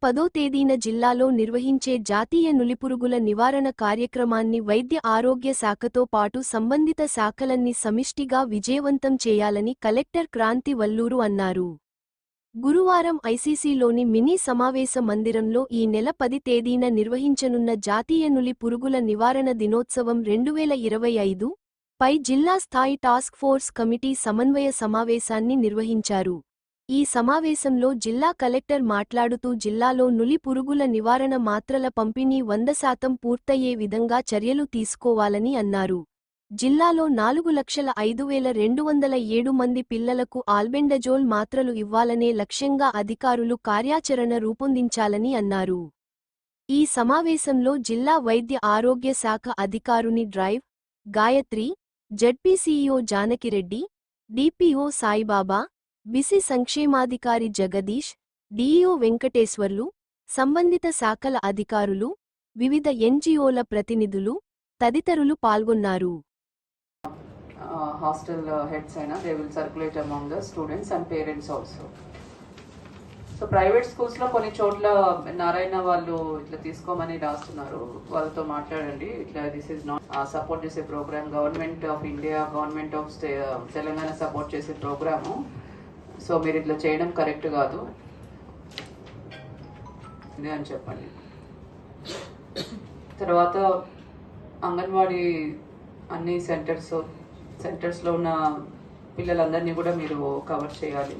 10వ తేదీన జిల్లాలో నిర్వహించే జాతీయ నులిపురుగుల నివారణ కార్యక్రమాన్ని వైద్య ఆరోగ్య శాఖతో పాటు సంబంధిత శాఖలన్నీ సమిష్టిగా విజయవంతం చేయాలని కలెక్టర్ క్రాంతి వల్లూరు అన్నారు. గురువారం ఐసీసీలోని మినీ సమావేశ మందిరంలో ఈ నెల 10 తేదీన నిర్వహించనున్న జాతీయ నులి పురుగుల నివారణ దినోత్సవం 2025 పై జిల్లా స్థాయి టాస్క్ ఫోర్స్ కమిటీ సమన్వయ సమావేశాన్ని నిర్వహించారు. ఈ సమావేశంలో జిల్లా కలెక్టర్ మాట్లాడుతూ జిల్లాలో నులి పురుగుల నివారణ మాత్రల పంపిణీ 100% పూర్తయ్యే విధంగా చర్యలు తీసుకోవాలని అన్నారు. జిల్లాలో 4,05,207 మంది పిల్లలకు ఆల్బెండజోల్ మాత్రలు ఇవ్వాలనే లక్ష్యంగా అధికారులు కార్యాచరణ రూపొందించాలని అన్నారు. ఈ సమావేశంలో జిల్లా వైద్య ఆరోగ్య శాఖ అధికారుని డ్రైవ్, Gayatri, ZPCEO Janakireddy, DPO Saibaba, BC సంక్షేమాధికారి జగదీష్, డిఈఓ వెంకటేశ్వర్లు, సంబంధిత శాఖల అధికారులు, వివిధ ఎన్జీఓల ప్రతినిధులు తదితరులు పాల్గొన్నారు. Hostel heads they will circulate among the students and parents also. So private schools lo konni chotla narayana vallu itla teeskomani rastunaru, vallతో మాట్లాడండి. ఇట్లా this is not support చేసే program, government of India, government of Telangana support చేసే program. So మీరు ఇట్లా చేయడం correct కాదు అని చెప్పండి. తర్వాత అంగన్వాడీ అన్ని సెంటర్స్లో ఉన్న పిల్లలందరినీ కూడా మీరు కవర్ చేయాలి.